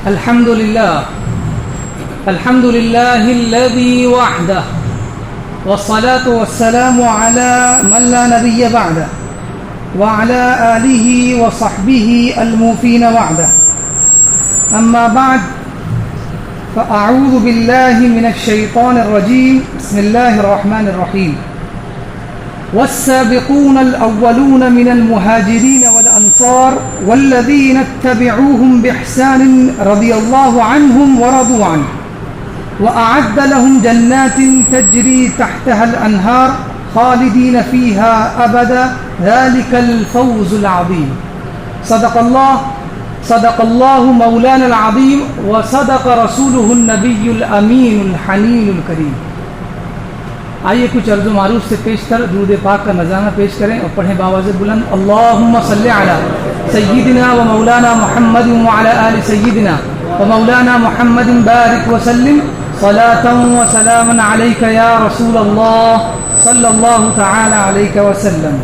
الحمد لله الذي وحده والصلاة والسلام على من لا نبي بعده وعلى آله وصحبه الموفين وعده. أما بعد فأعوذ بالله من الشيطان الرجيم. بسم الله الرحمن الرحيم. والسابقون الأولون من المهاجرين والأنصار والذين اتبعوهم بإحسان رضي الله عنهم ورضوا عنه وأعد لهم جنات تجري تحتها الأنهار خالدين فيها أبدا ذلك الفوز العظيم. صدق الله مولانا العظيم وصدق رسوله النبي الأمين الحنين الكريم. آئیے کچھ عرض و معروف سے پیش کر درود پاک کا نذرانہ پیش کریں اور پڑھیں باواز بلند. اللہم صلی علی سیدنا و مولانا محمد وعلی آل سیدنا و مولانا محمد بارک وسلم صلاۃ و سلاما علیک یا رسول اللہ صلی اللہ تعالی علیہ وسلم.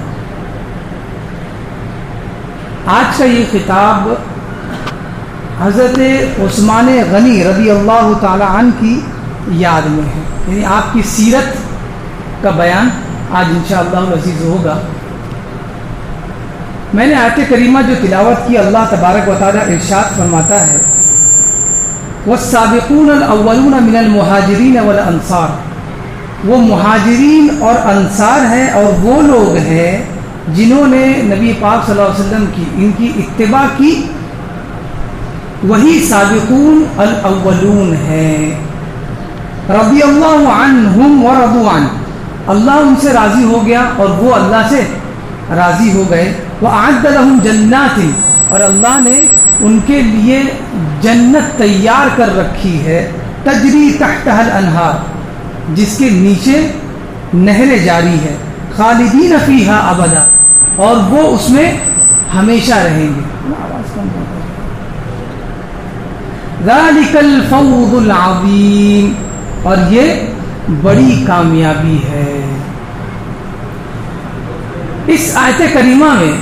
آج کا یہ خطاب حضرت عثمان غنی رضی اللہ تعالی عنہ کی یاد میں ہے، یعنی آپ کی سیرت کا بیان آج انشاءاللہ العزیز ہوگا. میں نے آیت کریمہ جو تلاوت کی، اللہ تبارک و تعالی ارشاد فرماتا ہے والسابقون الاولون من المہاجرین والانصار. وہ مہاجرین اور انصار ہیں اور وہ لوگ ہیں جنہوں نے نبی پاک صلی اللہ علیہ وسلم کی ان کی اتباع کی، وہی سابقون الاولون ہیں. رضی اللہ عنہم ورضوا عنہ. اللہ ان سے راضی ہو گیا اور وہ اللہ سے راضی ہو گئے. وَأَعَدَّ لَهُمْ جَنَّاتٍ. اور اللہ نے ان کے لیے جنت تیار کر رکھی ہے، تجری تحتها الانہار، جس کے نیچے نہریں جاری ہے، خالدین فیہا ابدا، اور وہ اس میں ہمیشہ رہیں گے. ذَلِكَ الْفَوْزُ الْعَظِيمُ. اور یہ بڑی کامیابی ہے. اس آیت کریمہ میں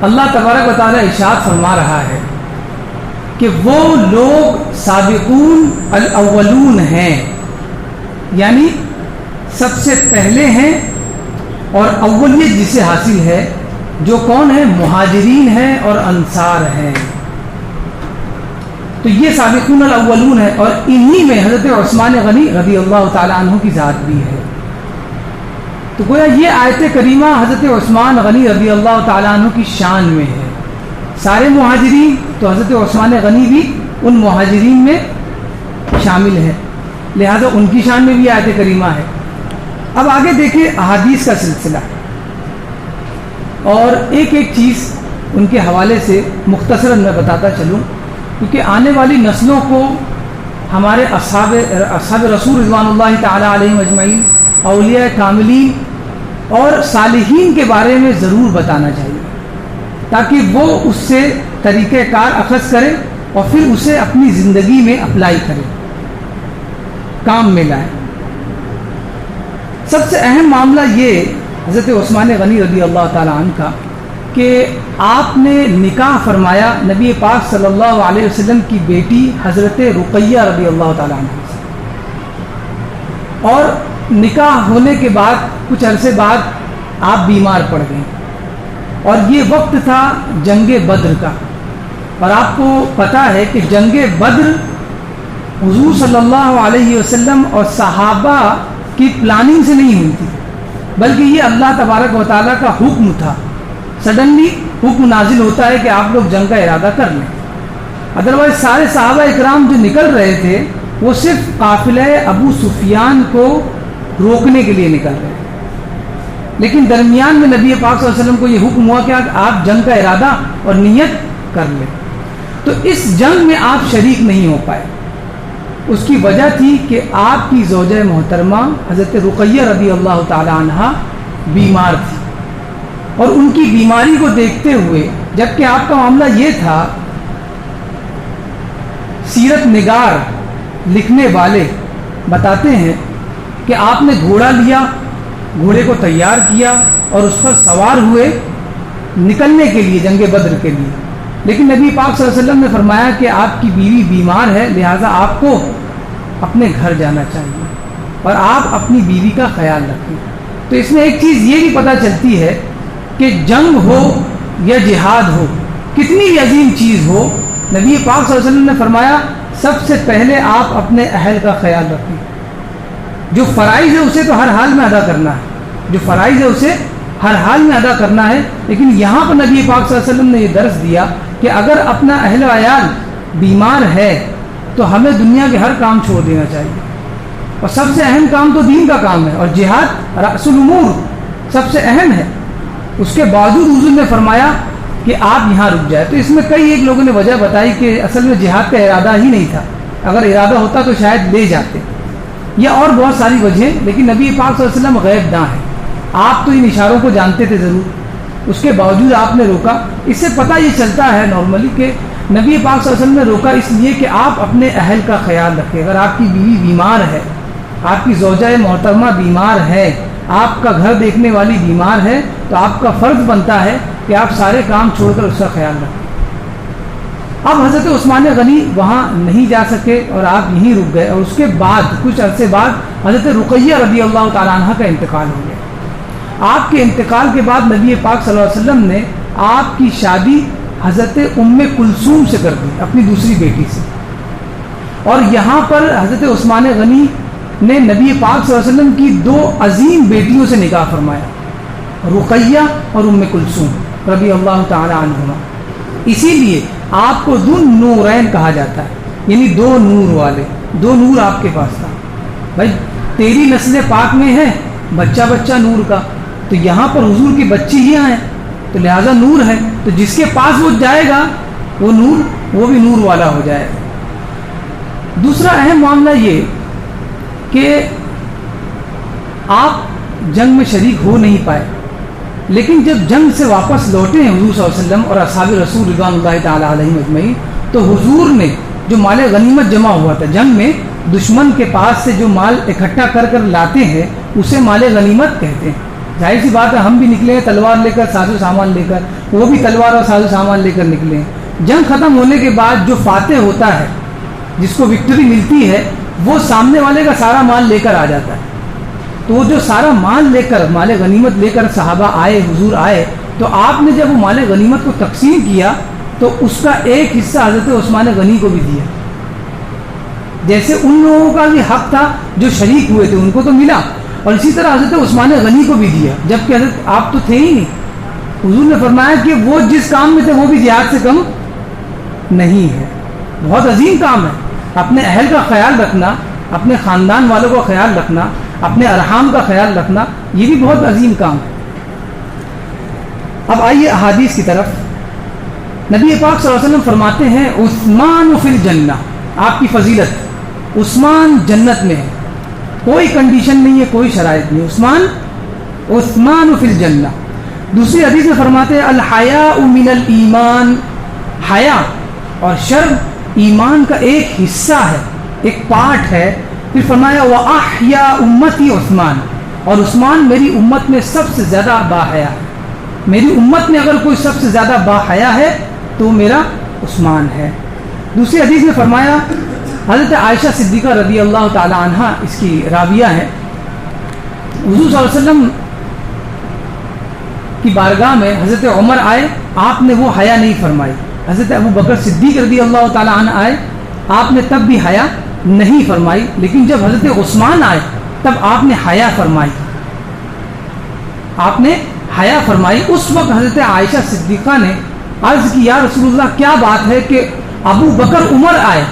اللہ تبارک و تعالی ارشاد فرما رہا ہے کہ وہ لوگ سابقون الاولون ہیں، یعنی سب سے پہلے ہیں اور اولیت جسے حاصل ہے، جو کون ہے؟ مہاجرین ہیں اور انصار ہیں. تو یہ سابقون الاولون ہے اور انہی میں حضرت عثمان غنی رضی اللہ تعالی عنہ کی ذات بھی ہے. تو گویا یہ آیت کریمہ حضرت عثمان غنی رضی اللہ تعالی عنہ کی شان میں ہے. سارے مہاجرین، تو حضرت عثمان غنی بھی ان مہاجرین میں شامل ہے، لہذا ان کی شان میں بھی آیت کریمہ ہے. اب آگے دیکھیں احادیث کا سلسلہ، اور ایک ایک چیز ان کے حوالے سے مختصراً میں بتاتا چلوں، کیونکہ آنے والی نسلوں کو ہمارے اصحاب رسول رضوان اللہ تعالی علیہم اجمعین، اولیاء کاملین اور صالحین کے بارے میں ضرور بتانا چاہیے، تاکہ وہ اس سے طریقہ کار اخذ کریں اور پھر اسے اپنی زندگی میں اپلائی کریں، کام میں لائیں. سب سے اہم معاملہ یہ حضرت عثمان غنی رضی اللہ تعالی عنہ کا کہ آپ نے نکاح فرمایا نبی پاک صلی اللہ علیہ وسلم کی بیٹی حضرت رقیہ رضی اللہ تعالیٰ عنہ سے، اور نکاح ہونے کے بعد کچھ عرصے بعد آپ بیمار پڑ گئے، اور یہ وقت تھا جنگ بدر کا. اور آپ کو پتہ ہے کہ جنگ بدر حضور صلی اللہ علیہ وسلم اور صحابہ کی پلاننگ سے نہیں ہوئی تھی، بلکہ یہ اللہ تبارک و تعالیٰ کا حکم تھا. سڈنلی حکم نازل ہوتا ہے کہ آپ لوگ جنگ کا ارادہ کر لیں. ادروائز سارے صحابہ اکرام جو نکل رہے تھے وہ صرف قافلہ ابو سفیان کو روکنے کے لیے نکل رہے تھے، لیکن درمیان میں نبی پاک صلی اللہ علیہ وسلم کو یہ حکم ہوا کہ آپ جنگ کا ارادہ اور نیت کر لیں. تو اس جنگ میں آپ شریک نہیں ہو پائے. اس کی وجہ تھی کہ آپ کی زوجہ محترمہ حضرت رقیہ رضی اللہ تعالی عنہا بیمار تھی، اور ان کی بیماری کو دیکھتے ہوئے، جبکہ آپ کا معاملہ یہ تھا، سیرت نگار لکھنے والے بتاتے ہیں کہ آپ نے گھوڑا لیا، گھوڑے کو تیار کیا اور اس پر سوار ہوئے نکلنے کے لیے جنگ بدر کے لیے، لیکن نبی پاک صلی اللہ علیہ وسلم نے فرمایا کہ آپ کی بیوی بیمار ہے، لہٰذا آپ کو اپنے گھر جانا چاہیے اور آپ اپنی بیوی کا خیال رکھیں۔ تو اس میں ایک چیز یہ بھی پتہ چلتی ہے کہ جنگ ہو یا جہاد ہو، کتنی بھی عظیم چیز ہو، نبی پاک صلی اللہ علیہ وسلم نے فرمایا سب سے پہلے آپ اپنے اہل کا خیال رکھیں۔ جو فرائض ہے اسے تو ہر حال میں ادا کرنا ہے، جو فرائض ہے اسے ہر حال میں ادا کرنا ہے، لیکن یہاں پر نبی پاک صلی اللہ علیہ وسلم نے یہ درس دیا کہ اگر اپنا اہل و عیال بیمار ہے تو ہمیں دنیا کے ہر کام چھوڑ دینا چاہیے، اور سب سے اہم کام تو دین کا کام ہے، اور جہاد رأس الامور سب سے اہم ہے۔ اس کے باوجود حضور نے فرمایا کہ آپ یہاں رک جائے۔ تو اس میں کئی ایک لوگوں نے وجہ بتائی کہ اصل میں جہاد کا ارادہ ہی نہیں تھا، اگر ارادہ ہوتا تو شاید لے جاتے، یا اور بہت ساری وجہیں، لیکن نبی پاک صلی اللہ علیہ وسلم غیب داں ہیں، آپ تو ان اشاروں کو جانتے تھے ضرور، اس کے باوجود آپ نے روکا۔ اس سے پتہ یہ چلتا ہے نارملی کہ نبی پاک صلی اللہ علیہ وسلم نے روکا اس لیے کہ آپ اپنے اہل کا خیال رکھیں۔ اگر آپ کی بیوی بیمار ہے، آپ کی زوجہ محترمہ بیمار ہے، آپ کا گھر دیکھنے والی بیمار ہے، تو آپ کا فرض بنتا ہے کہ آپ سارے کام چھوڑ کر اس کا خیال رکھیں۔ اب حضرت عثمان غنی وہاں نہیں جا سکے اور آپ یہیں رک گئے، اور اس کے بعد کچھ عرصے بعد حضرت رقیہ رضی اللہ تعالیٰ عنہ کا انتقال ہو گیا۔ آپ کے انتقال کے بعد نبی پاک صلی اللہ علیہ وسلم نے آپ کی شادی حضرت ام کلثوم سے کر دی، اپنی دوسری بیٹی سے، اور یہاں پر حضرت عثمان غنی نے نبی پاک صلی اللہ علیہ وسلم کی دو عظیم بیٹیوں سے نکاح فرمایا، رقیہ اور ام کلثوم رضی اللہ تعالی عنہما۔ اسی لیے آپ کو ذو نورین کہا جاتا ہے، یعنی دو نور والے، دو نور آپ کے پاس تھا۔ بھائی تیری نسل پاک میں ہے بچہ بچہ نور کا، تو یہاں پر حضور کی بچی ہی ہیں تو لہذا نور ہے، تو جس کے پاس وہ جائے گا وہ نور، وہ بھی نور والا ہو جائے گا۔ دوسرا اہم معاملہ یہ کہ آپ جنگ میں شریک ہو نہیں پائے، لیکن جب جنگ سے واپس لوٹے ہیں حضور صلی اللہ علیہ وسلم اور اصحاب رسول رضوان اللہ تعالی علیہم اجمعین، تو حضور نے جو مال غنیمت جمع ہوا تھا جنگ میں، دشمن کے پاس سے جو مال اکٹھا کر کر لاتے ہیں اسے مال غنیمت کہتے ہیں۔ ظاہر سی بات ہے ہم بھی نکلے ہیں تلوار لے کر، ساز و سامان لے کر، وہ بھی تلوار اور ساز و سامان لے کر نکلے ہیں۔ جنگ ختم ہونے کے بعد جو فاتح ہوتا ہے، جس کو وکٹری ملتی ہے، وہ سامنے والے کا سارا مال لے کر آ جاتا ہے۔ تو وہ جو سارا مال لے کر، مال غنیمت لے کر صحابہ آئے، حضور آئے، تو آپ نے جب وہ مال غنیمت کو تقسیم کیا تو اس کا ایک حصہ حضرت عثمان غنی کو بھی دیا، جیسے ان لوگوں کا بھی حق تھا جو شریک ہوئے تھے ان کو تو ملا، اور اسی طرح حضرت عثمان غنی کو بھی دیا، جبکہ حضرت آپ تو تھے ہی نہیں۔ حضور نے فرمایا کہ وہ جس کام میں تھے وہ بھی جہاد سے کم نہیں ہے، بہت عظیم کام ہے۔ اپنے اہل کا خیال رکھنا، اپنے خاندان والوں کا خیال رکھنا، اپنے ارحام کا خیال رکھنا، یہ بھی بہت عظیم کام ہے۔ اب آئیے احادیث کی طرف۔ نبی پاک صلی اللہ علیہ وسلم فرماتے ہیں عثمان فی الجنہ، آپ کی فضیلت، عثمان جنت میں ہے، کوئی کنڈیشن نہیں ہے، کوئی شرائط نہیں، عثمان فی الجنہ۔ دوسری حدیث میں فرماتے ہیں الحیاء من الایمان، حیا اور شرم ایمان کا ایک حصہ ہے، ایک پارٹ ہے۔ پھر فرمایا وَأَحْيَا أُمَّتِي عثمان، اور عثمان میری امت میں سب سے زیادہ باحیا ہے، میری امت میں اگر کوئی سب سے زیادہ باحیا ہے تو میرا عثمان ہے۔ دوسری حدیث میں فرمایا، حضرت عائشہ صدیقہ رضی اللہ تعالی عنہ اس کی راویہ ہے، حضور صلی اللہ علیہ وسلم کی بارگاہ میں حضرت عمر آئے، آپ نے وہ حیا نہیں فرمائی، حضرت ابو بکر صدیق رضی اللہ تعالی عنہ آئے، آپ نے تب بھی حیا نہیں فرمائی، لیکن جب حضرت عثمان آئے تب آپ نے حیا فرمائی، آپ نے حیا فرمائی۔ اس وقت حضرت عائشہ صدیقہ نے عرض کی یا رسول اللہ کیا بات ہے کہ ابو بکر عمر آئے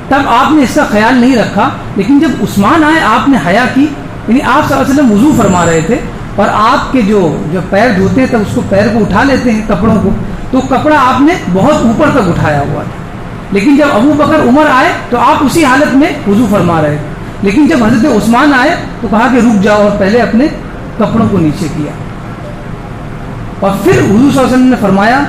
تب آپ نے اس کا خیال نہیں رکھا، لیکن جب عثمان آئے آپ نے حیا کی۔ یعنی آپ صلی اللہ علیہ وسلم وضو فرما رہے تھے اور آپ کے جو پیر دھوتے ہیں تب اس کو پیر کو اٹھا لیتے ہیں کپڑوں کو، تو کپڑا آپ نے بہت اوپر تک اٹھایا ہوا تھا، لیکن جب ابو بکر عمر آئے تو آپ اسی حالت میں وضو فرما رہے تھے، لیکن جب حضرت عثمان آئے تو کہا کہ رک جاؤ، اور پہلے اپنے کپڑوں کو نیچے کیا۔ اور پھر حضور صلی اللہ علیہ وسلم نے فرمایا،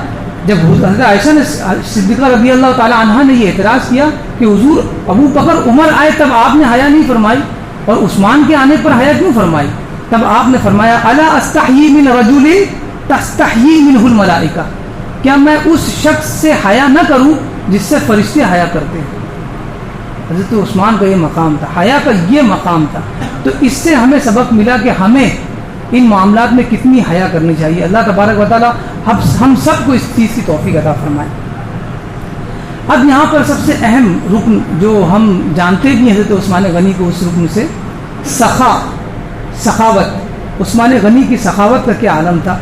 جب حضرت عائشہ نے صدیقہ رضی اللہ تعالی عنہ نے یہ اعتراض کیا کہ حضور ابو بکر عمر آئے تب آپ نے حیا نہیں فرمائی اور عثمان کے آنے پر حیا کیوں فرمائی، تب آپ نے فرمایا الا استحیی من رجل تستحیی منہ الملائکہ، کیا میں اس شخص سے حیا نہ کروں جس سے فرشتے حیا کرتے ہیں؟ حضرت عثمان کا یہ مقام تھا، حیا کا یہ مقام تھا. تو اس سے ہمیں سبق ملا کہ ہمیں ان معاملات میں کتنی حیا کرنی چاہیے. اللہ تبارک و تعالیٰ ہم سب کو اس چیز کی توفیق عطا فرمائے. اب یہاں پر سب سے اہم رکن جو ہم جانتے بھی ہیں حضرت عثمان غنی کو، اس رکن سے سخاوت. عثمان غنی کی سخاوت کا کیا عالم تھا.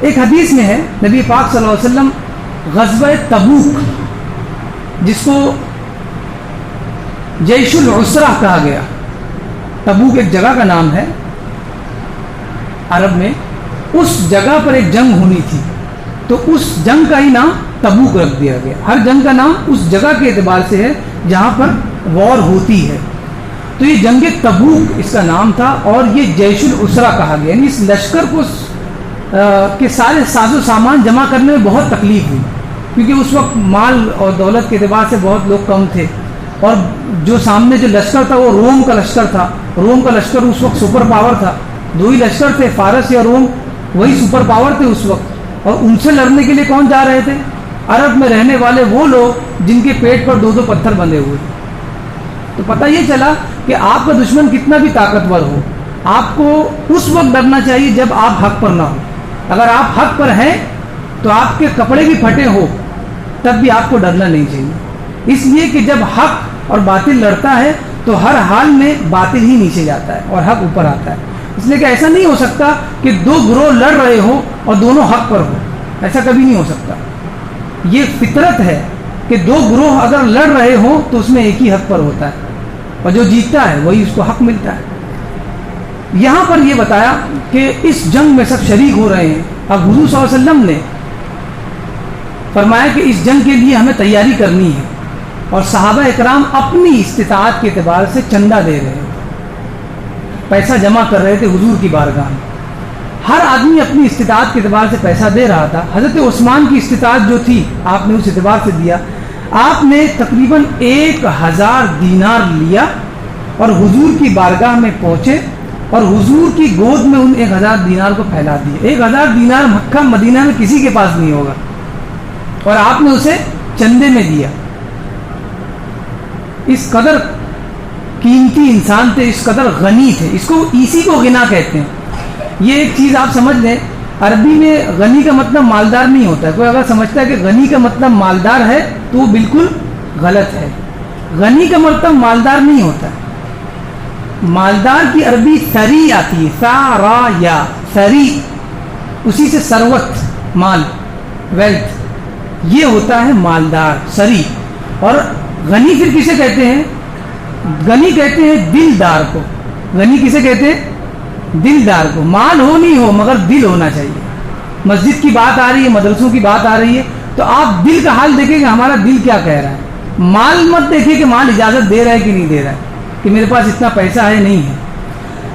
ایک حدیث میں ہے نبی پاک صلی اللہ علیہ وسلم غزوہ تبوک، جس کو جیش العسرہ کہا گیا، تبوک ایک جگہ کا نام ہے عرب میں، اس جگہ پر ایک جنگ ہونی تھی، تو اس جنگ کا ہی نام تبوک رکھ دیا گیا. ہر جنگ کا نام اس جگہ کے اعتبار سے ہے جہاں پر وار ہوتی ہے. تو یہ جنگ تبوک اس کا نام تھا، اور یہ جیش العسرہ کہا گیا. یعنی اس لشکر کو کے سارے ساز و سامان جمع کرنے میں بہت تکلیف ہوئی، کیونکہ اس وقت مال اور دولت کے اعتبار سے بہت لوگ کم تھے، اور جو سامنے جو لشکر تھا وہ روم کا لشکر تھا. روم کا لشکر اس وقت سپر پاور تھا. دو ہی لشکر تھے، فارس یا روم، وہی سپر پاور تھے اس وقت. اور ان سے لڑنے کے لیے کون جا رہے تھے؟ عرب میں رہنے والے وہ لوگ جن کے پیٹ پر 2 پتھر بندھے ہوئے. تو پتہ یہ چلا کہ آپ کا دشمن کتنا بھی طاقتور ہو، آپ کو اس وقت ڈرنا چاہیے جب آپ حق پر نہ ہو. اگر آپ حق پر ہیں تو آپ کے کپڑے بھی پھٹے ہو تب بھی آپ کو ڈرنا نہیں چاہیے، اس لیے کہ جب حق اور باطل لڑتا ہے تو ہر حال میں باطل ہی نیچے جاتا ہے اور حق اوپر آتا ہے. اس لیے کہ ایسا نہیں ہو سکتا کہ 2 گروہ لڑ رہے ہو اور دونوں حق پر ہو، ایسا کبھی نہیں ہو سکتا. یہ فطرت ہے کہ 2 گروہ اگر لڑ رہے ہوں تو اس میں ایک ہی حق پر ہوتا ہے، اور جو جیتتا ہے وہی اس کو حق ملتا ہے. یہاں پر یہ بتایا کہ اس جنگ میں سب شریک ہو رہے ہیں. اب حضور صلی اللہ علیہ وسلم نے فرمایا کہ اس جنگ کے لیے ہمیں تیاری کرنی ہے، اور صحابہ اکرام اپنی استطاعت کے اعتبار سے چندہ دے رہے ہیں، پیسہ جمع کر رہے تھے حضور کی بارگاہ میں. ہر آدمی اپنی استطاعت کے اعتبار سے پیسہ دے رہا تھا. حضرت عثمان کی استطاعت جو تھی آپ نے اس اعتبار سے دیا. آپ نے تقریباً 1000 دینار لیا اور حضور کی بارگاہ میں پہنچے اور حضور کی گود میں ان 1000 دینار کو پھیلا دیے. 1000 دینار مکہ مدینہ میں کسی کے پاس نہیں ہوگا، اور آپ نے اسے چندے میں دیا. اس قدر قیمتی انسان تھے، اس قدر غنی تھے. اس کو اسی کو غنا کہتے ہیں. یہ ایک چیز آپ سمجھ لیں، عربی میں غنی کا مطلب مالدار نہیں ہوتا ہے. کوئی اگر سمجھتا ہے کہ غنی کا مطلب مالدار ہے تو وہ بالکل غلط ہے. غنی کا مطلب مالدار نہیں ہوتا ہے. مالدار کی عربی ثری آتی ہے، ثرا یا ثری، اسی سے ثروت، مال، ویلتھ، یہ ہوتا ہے مالدار، ثری. اور غنی پھر کسے کہتے ہیں؟ غنی کہتے ہیں دلدار کو. غنی کسے کہتے ہیں؟ دلدار کو. مال ہو نہیں ہو مگر دل ہونا چاہیے. مسجد کی بات آ رہی ہے، مدرسوں کی بات آ رہی ہے، تو آپ دل کا حال دیکھیں کہ ہمارا دل کیا کہہ رہا ہے. مال مت دیکھیں کہ مال اجازت دے رہا ہے کہ نہیں دے رہا ہے، کہ میرے پاس اتنا پیسہ ہے نہیں ہے.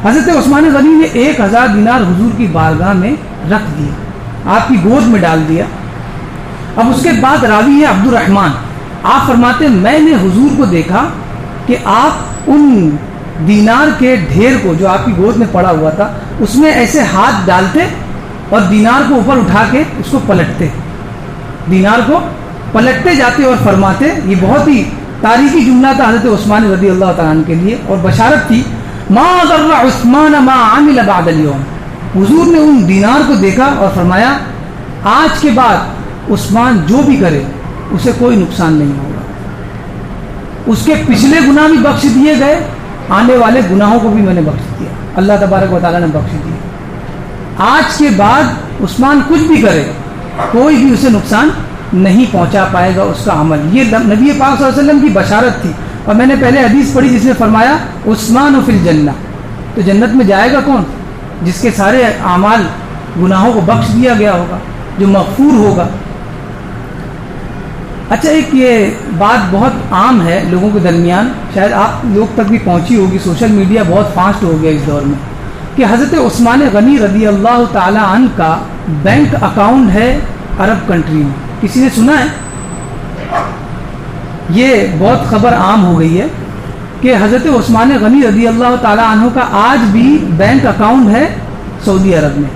حضرت عثمان غنی نے 1000 دینار حضور کی بارگاہ میں رکھ دیا، آپ کی گود میں ڈال دیا. اب اس کے بعد راوی ہے عبد الرحمن، آپ فرماتے ہیں میں نے حضور کو دیکھا کہ آپ ان دینار کے ڈھیر کو جو آپ کی گود میں پڑا ہوا تھا اس میں ایسے ہاتھ ڈالتے اور دینار کو اوپر اٹھا کے اس کو پلٹتے، دینار کو پلٹتے جاتے اور فرماتے. یہ بہت ہی تاریخی جملہ تھا حضرت عثمان رضی اللہ تعالیٰ عنہ کے لیے، اور بشارت تھی ما ضر عثمان ما عمل بعد اليوم. حضور نے ان دینار کو دیکھا اور فرمایا آج کے بعد عثمان جو بھی کرے اسے کوئی نقصان نہیں ہوگا. اس کے پچھلے گناہ بھی بخش دیے گئے، آنے والے گناہوں کو بھی میں نے بخش دیا، اللہ تبارک و تعالیٰ نے بخش دیا. آج کے بعد عثمان کچھ بھی کرے کوئی بھی اسے نقصان نہیں پہنچا پائے گا اس کا عمل. یہ نبی پاک صلی اللہ علیہ وسلم کی بشارت تھی. اور میں نے پہلے حدیث پڑھی جس میں فرمایا عثمان فی الجنہ، تو جنت میں جائے گا کون؟ جس کے سارے اعمال گناہوں کو بخش دیا گیا ہوگا، جو مغفور ہوگا. اچھا، ایک یہ بات بہت عام ہے لوگوں کے درمیان، شاید آپ لوگ تک بھی پہنچی ہوگی، سوشل میڈیا بہت فاسٹ ہو گیا اس دور میں، کہ حضرت عثمان غنی رضی اللہ تعالی عنہ کا بینک اکاؤنٹ ہے عرب کنٹری میں. کسی نے سنا ہے؟ یہ بہت خبر عام ہو گئی ہے کہ حضرت عثمان غنی رضی اللہ تعالی عنہ کا آج بھی بینک اکاؤنٹ ہے سعودی عرب میں.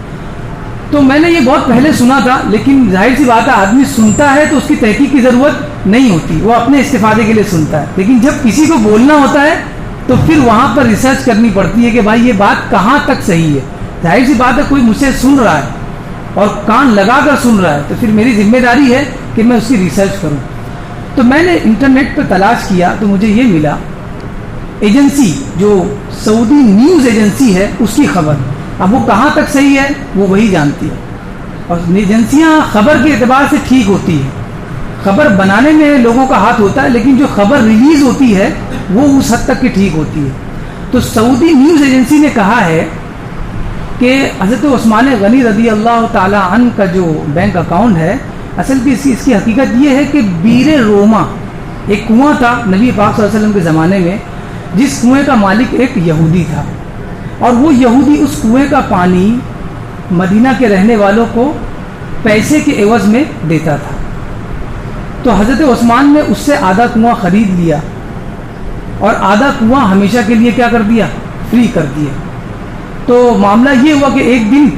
تو میں نے یہ بہت پہلے سنا تھا، لیکن ظاہر سی بات ہے آدمی سنتا ہے تو اس کی تحقیق کی ضرورت نہیں ہوتی، وہ اپنے استفادے کے لیے سنتا ہے، لیکن جب کسی کو بولنا ہوتا ہے تو پھر وہاں پر ریسرچ کرنی پڑتی ہے کہ بھائی یہ بات کہاں تک صحیح ہے۔ ظاہر سی بات ہے کوئی مجھ سے سن رہا ہے اور کان لگا کر سن رہا ہے تو پھر میری ذمہ داری ہے کہ میں اس کی ریسرچ کروں۔ تو میں نے انٹرنیٹ پہ تلاش کیا تو مجھے یہ ملا، ایجنسی جو سعودی نیوز ایجنسی ہے اس کی خبر، اب وہ کہاں تک صحیح ہے وہ وہی جانتی ہے، اور ایجنسیاں خبر کے اعتبار سے ٹھیک ہوتی ہیں، خبر بنانے میں لوگوں کا ہاتھ ہوتا ہے لیکن جو خبر ریلیز ہوتی ہے وہ اس حد تک کی ٹھیک ہوتی ہے۔ تو سعودی نیوز ایجنسی نے کہا ہے کہ حضرت عثمان غنی رضی اللہ تعالی عنہ کا جو بینک اکاؤنٹ ہے، اصل کی اس کی حقیقت یہ ہے کہ بیر روما ایک کنواں تھا نبی پاک صلی اللہ علیہ وسلم کے زمانے میں، جس کنویں کا مالک ایک یہودی تھا، اور وہ یہودی اس کنویں کا پانی مدینہ کے رہنے والوں کو پیسے کے عوض میں دیتا تھا۔ تو حضرت عثمان نے اس سے آدھا کنواں خرید لیا اور آدھا کنواں ہمیشہ کے لیے کیا کر دیا، فری کر دیا۔ تو معاملہ یہ ہوا کہ ایک دن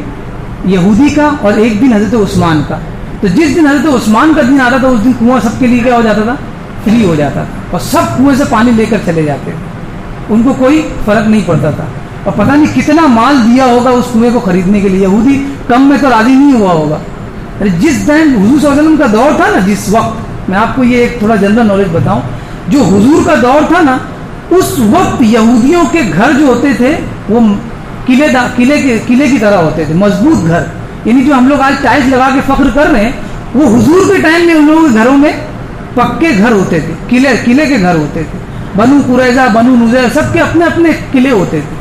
یہودی کا اور ایک دن حضرت عثمان کا، تو جس دن حضرت عثمان کا دن آتا تھا اس دن کنواں سب کے لیے کیا ہو جاتا تھا، فری ہو جاتا تھا، اور سب کنویں سے پانی لے کر چلے جاتے تھے، ان کو کوئی فرق نہیں پڑتا تھا۔ اور پتہ نہیں کتنا مال دیا ہوگا اس کنویں کو خریدنے کے لیے، یہودی کم میں تو راضی نہیں ہوا ہوگا۔ جس دن حضور صلی اللہ علیہ وسلم کا دور تھا نا، جس وقت میں آپ کو یہ ایک تھوڑا جنرل نالج بتاؤں، جو حضور کا دور تھا نا، اس وقت یہودیوں کے گھر جو ہوتے تھے وہ قلعے کی طرح ہوتے تھے، مضبوط گھر، یعنی جو ہم لوگ آج ٹائلس لگا کے فخر کر رہے ہیں، وہ حضور کے ٹائم میں ان لوگوں کے گھروں میں پکے گھر ہوتے تھے، قلعے کے گھر ہوتے تھے، بنو قریظہ بنو نذیر سب کے اپنے اپنے قلعے ہوتے تھے،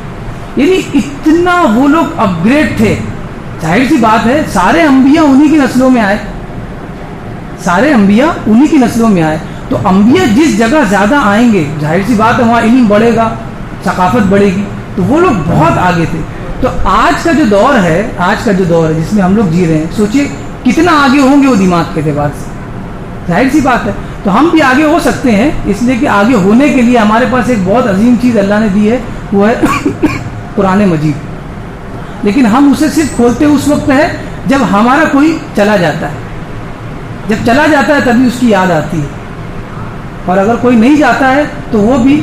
یعنی اتنا وہ لوگ اپ گریڈ تھے۔ ظاہر سی بات ہے سارے انبیاء انہی کی نسلوں میں آئے، سارے انبیاء انہی کی نسلوں میں آئے، تو انبیاء جس جگہ زیادہ آئیں گے ظاہر سی بات ہے وہاں علم بڑھے گا، ثقافت بڑھے گی، تو وہ لوگ بہت آگے تھے۔ تو آج کا جو دور ہے جس میں ہم لوگ جی رہے ہیں، سوچئے کتنا آگے ہوں گے وہ دماغ کے اعتبار سے، ظاہر سی بات ہے۔ تو ہم بھی آگے ہو سکتے ہیں، اس لیے کہ آگے ہونے کے لیے ہمارے پاس ایک بہت عظیم چیز اللہ نے دی ہے، وہ ہے قرآن مجید، لیکن ہم اسے صرف کھولتے اس وقت ہے جب ہمارا کوئی چلا جاتا ہے، جب چلا جاتا ہے تبھی اس کی یاد آتی ہے، اور اگر کوئی نہیں جاتا ہے تو وہ بھی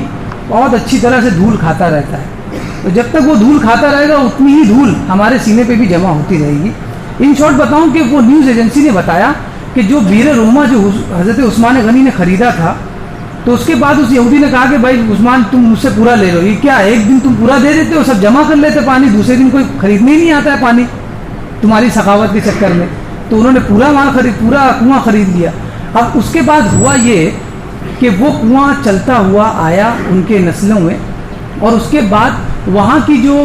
بہت اچھی طرح سے دھول کھاتا رہتا ہے۔ تو جب تک وہ دھول کھاتا رہے گا اتنی ہی دھول ہمارے سینے پہ بھی جمع ہوتی رہے گی۔ ان شارٹ بتاؤں کہ وہ نیوز ایجنسی نے بتایا کہ جو بیر روما جو حضرت عثمان غنی نے خریدا تھا، تو اس کے بعد اس یہودی نے کہا کہ بھائی عثمان تم مجھ سے پورا لے لو، یہ کیا ایک دن تم پورا دے دیتے ہو، سب جمع کر لیتے پانی، دوسرے دن کوئی خریدنے ہی نہیں آتا ہے پانی تمہاری سخاوت کے چکر میں۔ تو انہوں نے پورا کنواں خرید لیا۔ اب اس کے بعد ہوا یہ کہ وہ کنواں چلتا ہوا آیا ان کے نسلوں میں، اور اس کے بعد وہاں کی جو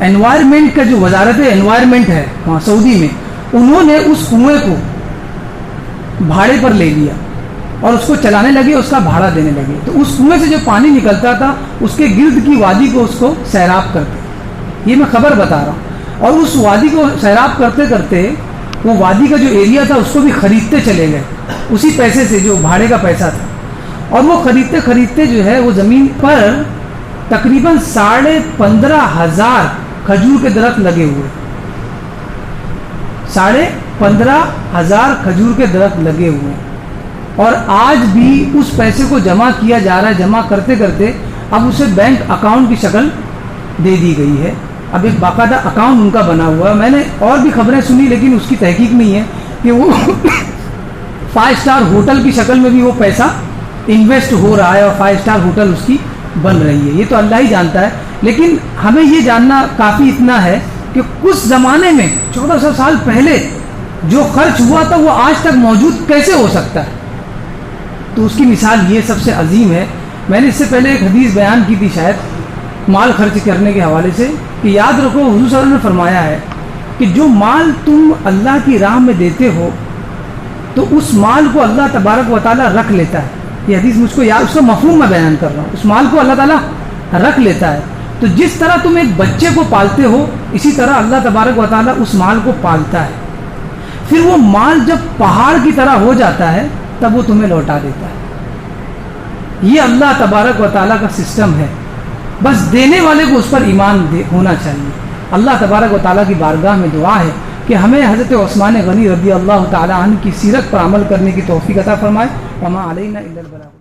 انوائرمنٹ کا جو وزارت انوائرمنٹ ہے وہاں سعودی میں، انہوں نے اس کنویں کو بھاڑے پر لے لیا اور اس کو چلانے لگے، اس کا بھاڑا دینے لگے۔ تو اس کنویں سے جو پانی نکلتا تھا اس کے گرد کی وادی کو اس کو سیراب کرتے، یہ میں خبر بتا رہا ہوں، اور اس وادی کو سیراب کرتے کرتے وہ وادی کا جو ایریا تھا اس کو بھی خریدتے چلے گئے اسی پیسے سے جو بھاڑے کا پیسہ تھا، اور وہ خریدتے خریدتے جو ہے وہ زمین پر تقریباً 15,500 کھجور کے درخت لگے ہوئے، 15,500 کھجور کے درخت لگے ہوئے، اور آج بھی اس پیسے کو جمع کیا جا رہا ہے، جمع کرتے کرتے اب اسے بینک اکاؤنٹ کی شکل دے دی گئی ہے، اب ایک باقاعدہ اکاؤنٹ ان کا بنا ہوا ہے۔ میں نے اور بھی خبریں سنی لیکن اس کی تحقیق نہیں ہے کہ وہ 5 اسٹار ہوٹل کی شکل میں بھی وہ پیسہ انویسٹ ہو رہا ہے اور 5 اسٹار ہوٹل اس کی بن رہی ہے، یہ تو اللہ ہی جانتا ہے، لیکن ہمیں یہ جاننا کافی اتنا ہے کہ کچھ زمانے میں 1400 سال پہلے جو خرچ ہوا تھا وہ آج تک موجود کیسے ہو سکتا ہے؟ تو اس کی مثال یہ سب سے عظیم ہے۔ میں نے اس سے پہلے ایک حدیث بیان کی تھی شاید مال خرچ کرنے کے حوالے سے، کہ یاد رکھو حضور صلی اللہ علیہ وسلم نے فرمایا ہے کہ جو مال تم اللہ کی راہ میں دیتے ہو تو اس مال کو اللہ تبارک و تعالیٰ رکھ لیتا ہے۔ یہ حدیث مجھ کو یاد، اس کا مفہوم میں بیان کر رہا ہوں، اس مال کو اللہ تعالیٰ رکھ لیتا ہے۔ تو جس طرح تم ایک بچے کو پالتے ہو اسی طرح اللہ تبارک و تعالیٰ اس مال کو پالتا ہے، پھر وہ مال جب پہاڑ کی طرح ہو جاتا ہے تب وہ تمہیں لوٹا دیتا ہے۔ یہ اللہ تبارک و تعالیٰ کا سسٹم ہے، بس دینے والے کو اس پر ایمان ہونا چاہیے۔ اللہ تبارک و تعالیٰ کی بارگاہ میں دعا ہے کہ ہمیں حضرت عثمان غنی رضی اللہ تعالیٰ عنہ کی سیرت پر عمل کرنے کی توفیق عطا فرمائے۔ وما علینا الا البلاغ۔